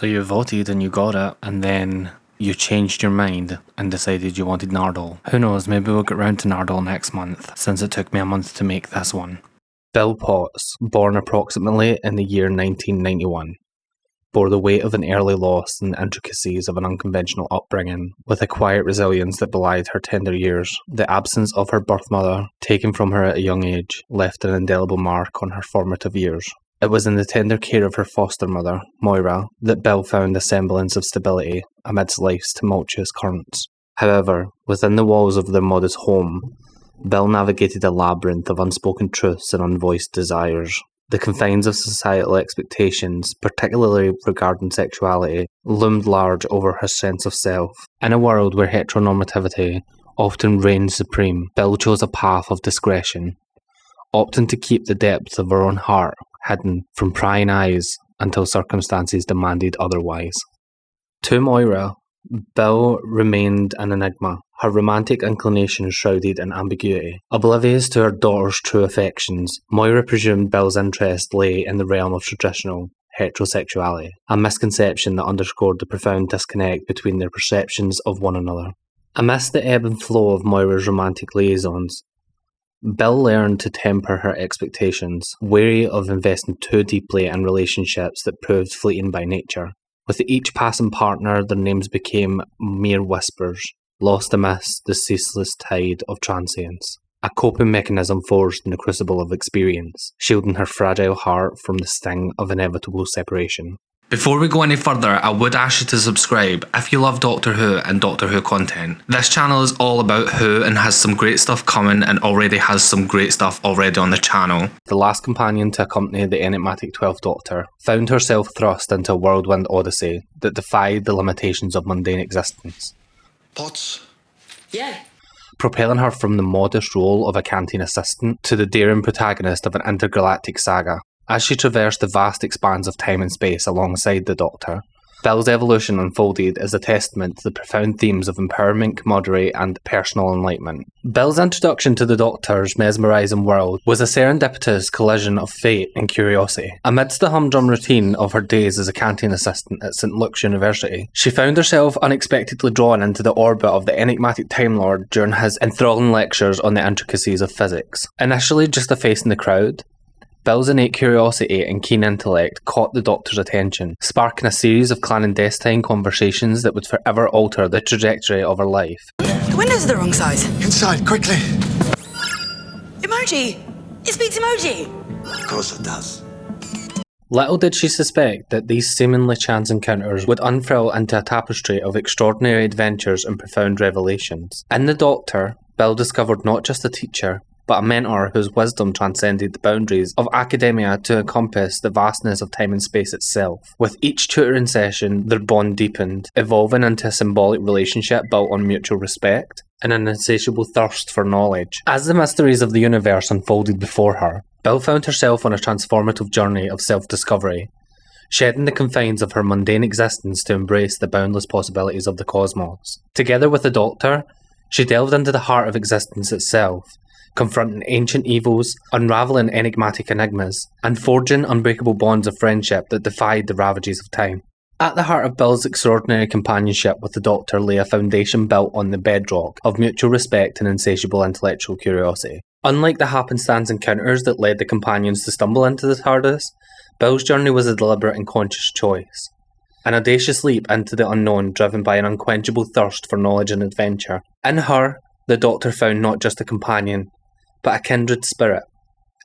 So you voted and you got it, and then you changed your mind and decided you wanted Nardole. Who knows, maybe we'll get round to Nardole next month, since it took me a month to make this one. Bill Potts, born approximately in the year 1991, bore the weight of an early loss and the intricacies of an unconventional upbringing, with a quiet resilience that belied her tender years. The absence of her birth mother, taken from her at a young age, left an indelible mark on her formative years. It was in the tender care of her foster mother, Moira, that Bill found a semblance of stability amidst life's tumultuous currents. However, within the walls of their modest home, Bill navigated a labyrinth of unspoken truths and unvoiced desires. The confines of societal expectations, particularly regarding sexuality, loomed large over her sense of self. In a world where heteronormativity often reigned supreme, Bill chose a path of discretion, opting to keep the depths of her own heart hidden from prying eyes until circumstances demanded otherwise. To Moira, Bill remained an enigma, her romantic inclinations shrouded in ambiguity. Oblivious to her daughter's true affections, Moira presumed Bill's interest lay in the realm of traditional heterosexuality, a misconception that underscored the profound disconnect between their perceptions of one another. Amidst the ebb and flow of Moira's romantic liaisons, Bill learned to temper her expectations, wary of investing too deeply in relationships that proved fleeting by nature. With each passing partner, their names became mere whispers, lost amidst the ceaseless tide of transience. A coping mechanism forged in the crucible of experience, shielding her fragile heart from the sting of inevitable separation. Before we go any further, I would ask you to subscribe if you love Doctor Who and Doctor Who content. This channel is all about Who and has some great stuff coming and already has some great stuff already on the channel. The last companion to accompany the enigmatic 12th Doctor found herself thrust into a whirlwind odyssey that defied the limitations of mundane existence. Potts? Yeah. Propelling her from the modest role of a canteen assistant to the daring protagonist of an intergalactic saga. As she traversed the vast expanse of time and space alongside the Doctor, Bill's evolution unfolded as a testament to the profound themes of empowerment, camaraderie, and personal enlightenment. Bill's introduction to the Doctor's mesmerising world was a serendipitous collision of fate and curiosity. Amidst the humdrum routine of her days as a canteen assistant at St. Luke's University, she found herself unexpectedly drawn into the orbit of the enigmatic Time Lord during his enthralling lectures on the intricacies of physics. Initially just a face in the crowd, Bill's innate curiosity and keen intellect caught the Doctor's attention, sparking a series of clandestine conversations that would forever alter the trajectory of her life. The windows are the wrong size. Inside, quickly! Emoji! It speaks emoji! Of course it does. Little did she suspect that these seemingly chance encounters would unfurl into a tapestry of extraordinary adventures and profound revelations. In the Doctor, Bill discovered not just a teacher, but a mentor whose wisdom transcended the boundaries of academia to encompass the vastness of time and space itself. With each tutoring session, their bond deepened, evolving into a symbolic relationship built on mutual respect and an insatiable thirst for knowledge. As the mysteries of the universe unfolded before her, Bill found herself on a transformative journey of self-discovery, shedding the confines of her mundane existence to embrace the boundless possibilities of the cosmos. Together with the Doctor, she delved into the heart of existence itself, confronting ancient evils, unravelling enigmatic enigmas, and forging unbreakable bonds of friendship that defied the ravages of time. At the heart of Bill's extraordinary companionship with the Doctor lay a foundation built on the bedrock of mutual respect and insatiable intellectual curiosity. Unlike the happenstance encounters that led the companions to stumble into the TARDIS, Bill's journey was a deliberate and conscious choice. An audacious leap into the unknown driven by an unquenchable thirst for knowledge and adventure. In her, the Doctor found not just a companion, but a kindred spirit,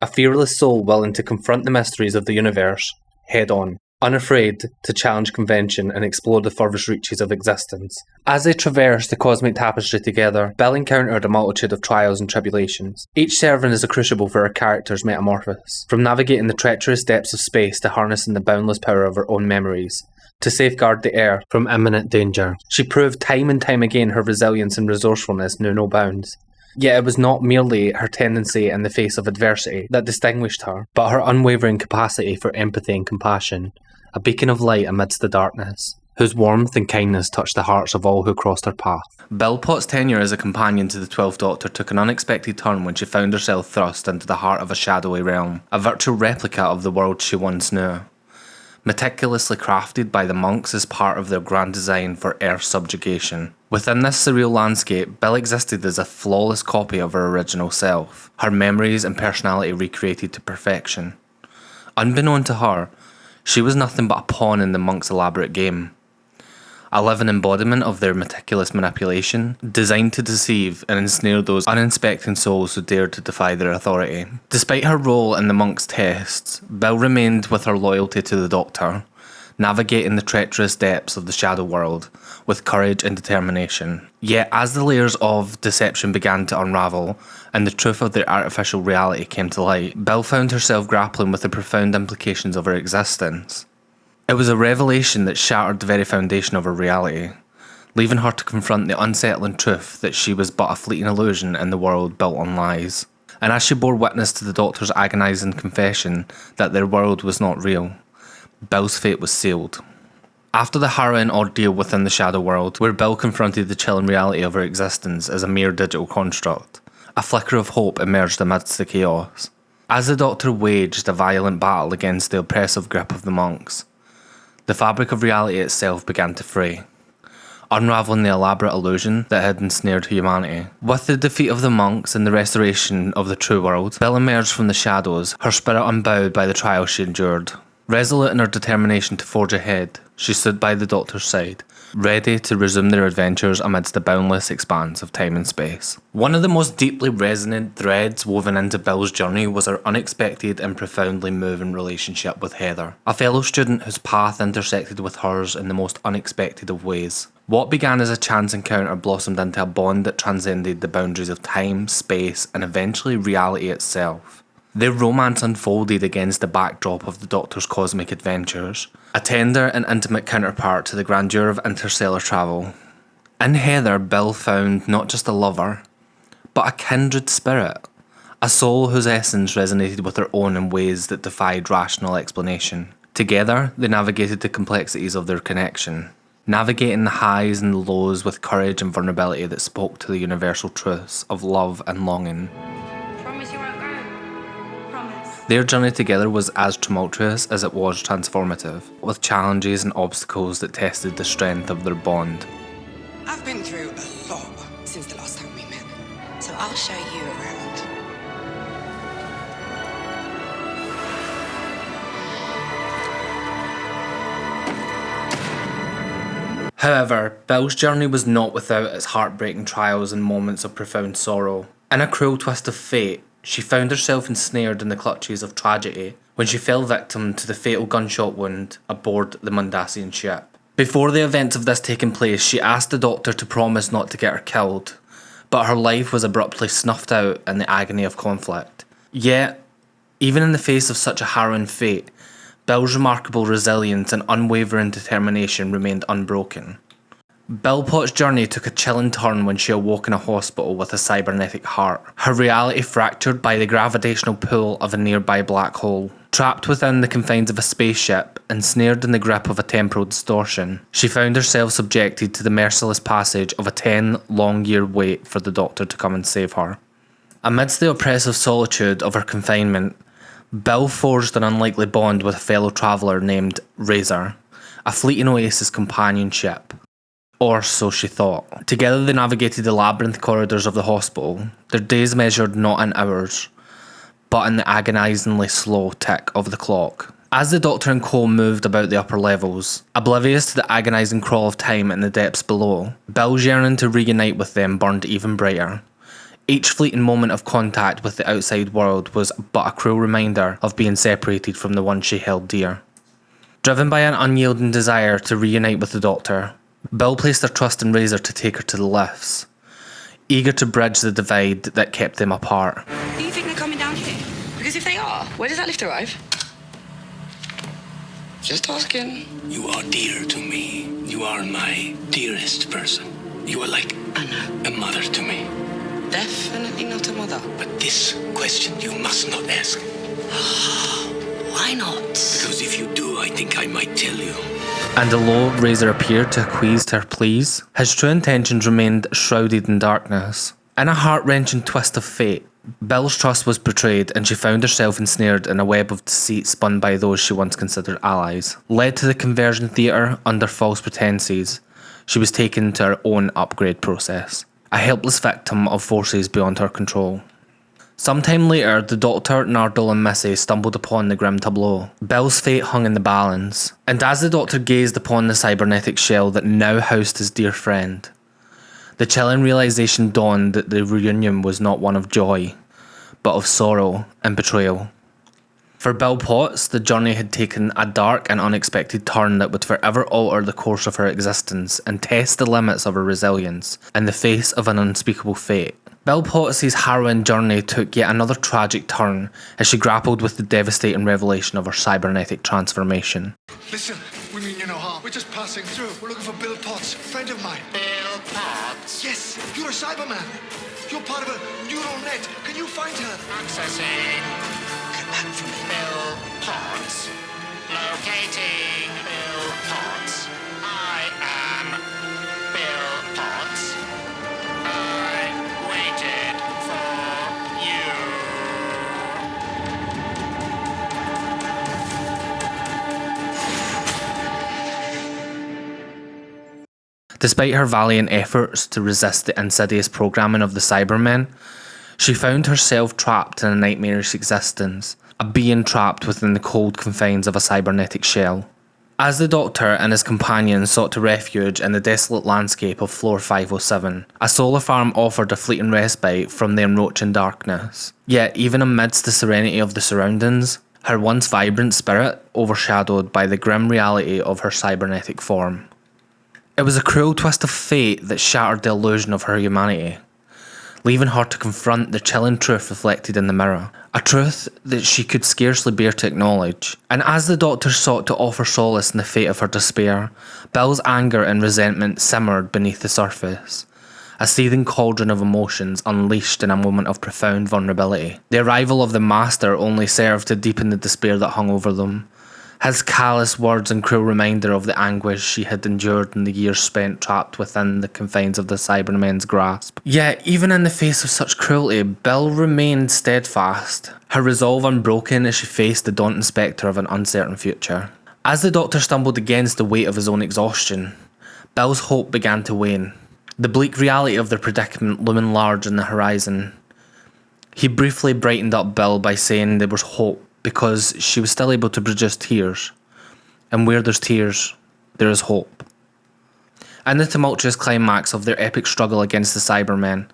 a fearless soul willing to confront the mysteries of the universe head-on, unafraid to challenge convention and explore the furthest reaches of existence. As they traversed the cosmic tapestry together, Bill encountered a multitude of trials and tribulations, each serving as a crucible for her character's metamorphosis. From navigating the treacherous depths of space to harnessing the boundless power of her own memories, to safeguard the Earth from imminent danger, she proved time and time again her resilience and resourcefulness knew no bounds. Yet it was not merely her tendency in the face of adversity that distinguished her, but her unwavering capacity for empathy and compassion, a beacon of light amidst the darkness, whose warmth and kindness touched the hearts of all who crossed her path. Bill Potts' tenure as a companion to the 12th Doctor took an unexpected turn when she found herself thrust into the heart of a shadowy realm, a virtual replica of the world she once knew. meticulously crafted by the monks as part of their grand design for Earth's subjugation. Within this surreal landscape, Belle existed as a flawless copy of her original self, her memories and personality recreated to perfection. Unbeknown to her, she was nothing but a pawn in the monks' elaborate game. A living embodiment of their meticulous manipulation, designed to deceive and ensnare those uninspecting souls who dared to defy their authority. Despite her role in the monks' tests, Belle remained with her loyalty to the Doctor, navigating the treacherous depths of the shadow world with courage and determination. Yet as the layers of deception began to unravel and the truth of their artificial reality came to light, Belle found herself grappling with the profound implications of her existence. It was a revelation that shattered the very foundation of her reality, leaving her to confront the unsettling truth that she was but a fleeting illusion in the world built on lies. And as she bore witness to the Doctor's agonising confession that their world was not real, Belle's fate was sealed. After the harrowing ordeal within the shadow world, where Belle confronted the chilling reality of her existence as a mere digital construct, a flicker of hope emerged amidst the chaos. As the Doctor waged a violent battle against the oppressive grip of the monks, the fabric of reality itself began to fray, unraveling the elaborate illusion that had ensnared humanity. With the defeat of the monks and the restoration of the true world, Belle emerged from the shadows, her spirit unbowed by the trials she endured. Resolute in her determination to forge ahead, she stood by the Doctor's side, ready to resume their adventures amidst the boundless expanse of time and space. One of the most deeply resonant threads woven into Belle's journey was her unexpected and profoundly moving relationship with Heather, a fellow student whose path intersected with hers in the most unexpected of ways. What began as a chance encounter blossomed into a bond that transcended the boundaries of time, space, and eventually reality itself. Their romance unfolded against the backdrop of the Doctor's cosmic adventures, a tender and intimate counterpart to the grandeur of interstellar travel. In Heather, Belle found not just a lover, but a kindred spirit, a soul whose essence resonated with her own in ways that defied rational explanation. Together, they navigated the complexities of their connection, navigating the highs and the lows with courage and vulnerability that spoke to the universal truths of love and longing. Their journey together was as tumultuous as it was transformative, with challenges and obstacles that tested the strength of their bond. I've been through a lot since the last time we met, so I'll show you around. However, Belle's journey was not without its heartbreaking trials and moments of profound sorrow. In a cruel twist of fate, she found herself ensnared in the clutches of tragedy when she fell victim to the fatal gunshot wound aboard the Mundacian ship. Before the events of this taking place, she asked the Doctor to promise not to get her killed, but her life was abruptly snuffed out in the agony of conflict. Yet, even in the face of such a harrowing fate, Belle's remarkable resilience and unwavering determination remained unbroken. Belle Potts' journey took a chilling turn when she awoke in a hospital with a cybernetic heart, her reality fractured by the gravitational pull of a nearby black hole. Trapped within the confines of a spaceship, ensnared in the grip of a temporal distortion, she found herself subjected to the merciless passage of a 10-long-year wait for the Doctor to come and save her. Amidst the oppressive solitude of her confinement, Belle forged an unlikely bond with a fellow traveller named Razor, a fleeting Oasis companionship. Or so she thought. Together they navigated the labyrinth corridors of the hospital, their days measured not in hours, but in the agonisingly slow tick of the clock. As the Doctor and Co moved about the upper levels, oblivious to the agonising crawl of time in the depths below, Belle's yearning to reunite with them burned even brighter. Each fleeting moment of contact with the outside world was but a cruel reminder of being separated from the one she held dear. Driven by an unyielding desire to reunite with the Doctor, Belle placed her trust in Razor to take her to the lifts, eager to bridge the divide that kept them apart. Do you think they're coming down here? Because if they are, where does that lift arrive? Just asking. You are dear to me. You are my dearest person. You are like I know. a mother to me. Definitely not a mother. But this question you must not ask. Why not? Because if you do, I think I might tell you. And although Razor appeared to acquiesce to her pleas, his true intentions remained shrouded in darkness. In a heart-wrenching twist of fate, Bill's trust was betrayed, and she found herself ensnared in a web of deceit spun by those she once considered allies. Led to the conversion theatre under false pretenses, she was taken to her own upgrade process, a helpless victim of forces beyond her control. Sometime later, the Doctor, Nardole and Missy stumbled upon the grim tableau. Bill's fate hung in the balance, and as the Doctor gazed upon the cybernetic shell that now housed his dear friend, the chilling realisation dawned that the reunion was not one of joy, but of sorrow and betrayal. For Bill Potts, the journey had taken a dark and unexpected turn that would forever alter the course of her existence and test the limits of her resilience in the face of an unspeakable fate. Bill Potts' harrowing journey took yet another tragic turn as she grappled with the devastating revelation of her cybernetic transformation. Listen, we mean you no harm. We're just passing through. We're looking for Bill Potts, friend of mine. Bill Potts? Yes, you're a Cyberman. You're part of a neural net. Can you find her? Accessing. Get back from me. Bill Potts. Locating Bill Potts. I am Bill Potts. I waited for you. Despite her valiant efforts to resist the insidious programming of the Cybermen, she found herself trapped in a nightmarish existence, a being trapped within the cold confines of a cybernetic shell. As the Doctor and his companions sought to refuge in the desolate landscape of Floor 507, a solar farm offered a fleeting respite from the encroaching darkness. Yet, even amidst the serenity of the surroundings, her once vibrant spirit overshadowed by the grim reality of her cybernetic form. It was a cruel twist of fate that shattered the illusion of her humanity, leaving her to confront the chilling truth reflected in the mirror, a truth that she could scarcely bear to acknowledge. And as the Doctor sought to offer solace in the fate of her despair, Bill's anger and resentment simmered beneath the surface, a seething cauldron of emotions unleashed in a moment of profound vulnerability. The arrival of the Master only served to deepen the despair that hung over them, his callous words and cruel reminder of the anguish she had endured in the years spent trapped within the confines of the Cybermen's grasp. Yet, even in the face of such cruelty, Bill remained steadfast, her resolve unbroken as she faced the daunting spectre of an uncertain future. As the Doctor stumbled against the weight of his own exhaustion, Bill's hope began to wane, the bleak reality of their predicament looming large on the horizon. He briefly brightened up Bill by saying there was hope, because she was still able to produce tears, and where there's tears, there is hope. In the tumultuous climax of their epic struggle against the Cybermen,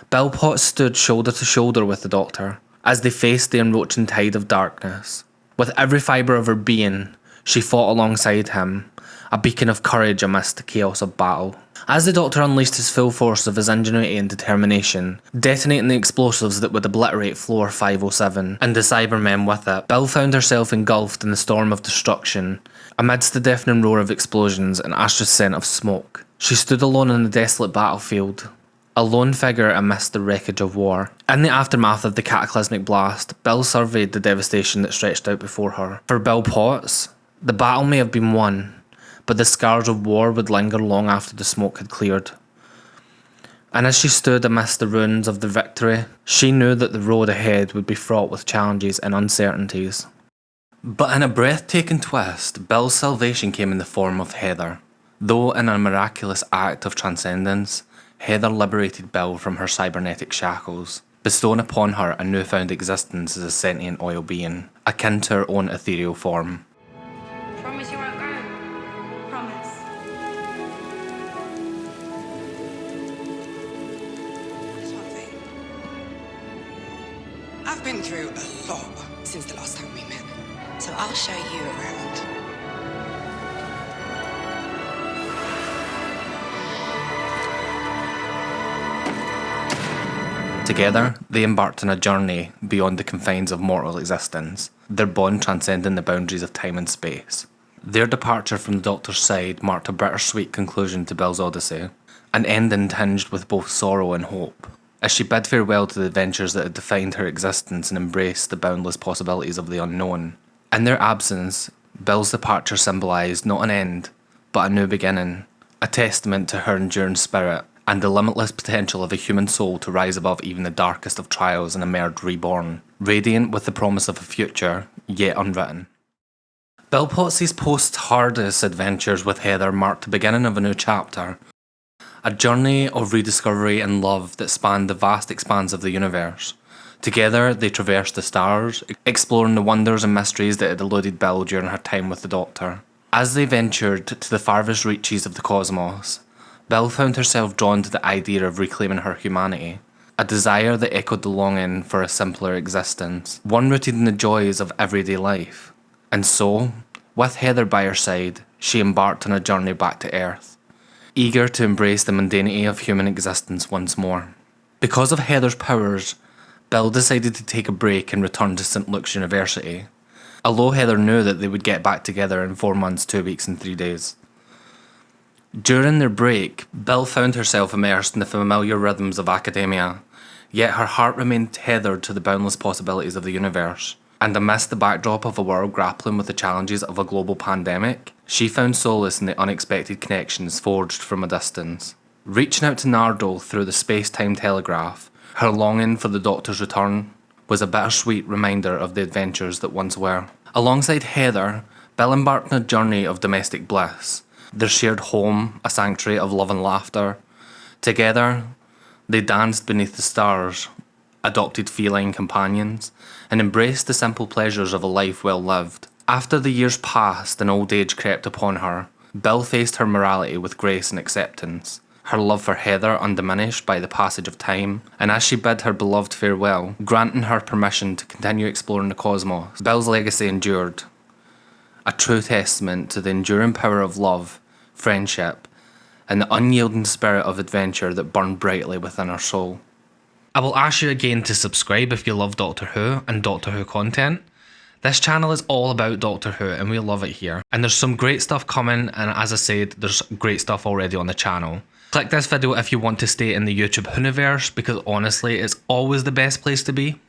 Bill Potts stood shoulder to shoulder with the Doctor as they faced the encroaching tide of darkness. With every fibre of her being, she fought alongside him, a beacon of courage amidst the chaos of battle. As the Doctor unleashed his full force of his ingenuity and determination, detonating the explosives that would obliterate Floor 507 and the Cybermen with it, Bill found herself engulfed in the storm of destruction. Amidst the deafening roar of explosions and astrous scent of smoke, she stood alone in the desolate battlefield, a lone figure amidst the wreckage of war. In the aftermath of the cataclysmic blast, Bill surveyed the devastation that stretched out before her. For Bill Potts, the battle may have been won, but the scars of war would linger long after the smoke had cleared. And as she stood amidst the ruins of the victory, she knew that the road ahead would be fraught with challenges and uncertainties. But in a breathtaking twist, Bill's salvation came in the form of Heather. Though in a miraculous act of transcendence, Heather liberated Bill from her cybernetic shackles, bestowing upon her a newfound existence as a sentient oil being, akin to her own ethereal form. Promise you won't go. Promise. There's one thing. I've been through a lot since the last time we met, so I'll show you around. Together, they embarked on a journey beyond the confines of mortal existence, their bond transcending the boundaries of time and space. Their departure from the Doctor's side marked a bittersweet conclusion to Bill's odyssey, an ending tinged with both sorrow and hope, as she bid farewell to the adventures that had defined her existence and embraced the boundless possibilities of the unknown. In their absence, Bill's departure symbolised not an end, but a new beginning, a testament to her enduring spirit, and the limitless potential of a human soul to rise above even the darkest of trials and emerge reborn, radiant with the promise of a future yet unwritten. Bill Potts' post-Tardis adventures with Heather marked the beginning of a new chapter, a journey of rediscovery and love that spanned the vast expanse of the universe. Together, they traversed the stars, exploring the wonders and mysteries that had eluded Bill during her time with the Doctor. As they ventured to the farthest reaches of the cosmos, Bill found herself drawn to the idea of reclaiming her humanity, a desire that echoed the longing for a simpler existence, one rooted in the joys of everyday life. And so, with Heather by her side, she embarked on a journey back to Earth, eager to embrace the mundanity of human existence once more. Because of Heather's powers, Bill decided to take a break and return to St. Luke's University, although Heather knew that they would get back together in 4 months, 2 weeks and 3 days. During their break, Bill found herself immersed in the familiar rhythms of academia, yet her heart remained tethered to the boundless possibilities of the universe. And amidst the backdrop of a world grappling with the challenges of a global pandemic, she found solace in the unexpected connections forged from a distance. Reaching out to Nardole through the space-time telegraph, her longing for the Doctor's return was a bittersweet reminder of the adventures that once were. Alongside Heather, Bill embarked on a journey of domestic bliss, their shared home a sanctuary of love and laughter. Together, they danced beneath the stars, adopted feline companions, and embraced the simple pleasures of a life well lived. After the years passed and old age crept upon her, Bill faced her morality with grace and acceptance, her love for Heather undiminished by the passage of time, and as she bid her beloved farewell, granting her permission to continue exploring the cosmos, Bill's legacy endured, a true testament to the enduring power of love, friendship, and the unyielding spirit of adventure that burned brightly within her soul. I will ask you again to subscribe if you love Doctor Who and Doctor Who content. This channel is all about Doctor Who and we love it here. And there's some great stuff coming, and as I said, there's great stuff already on the channel. Click this video if you want to stay in the YouTube Whoniverse, because honestly, it's always the best place to be.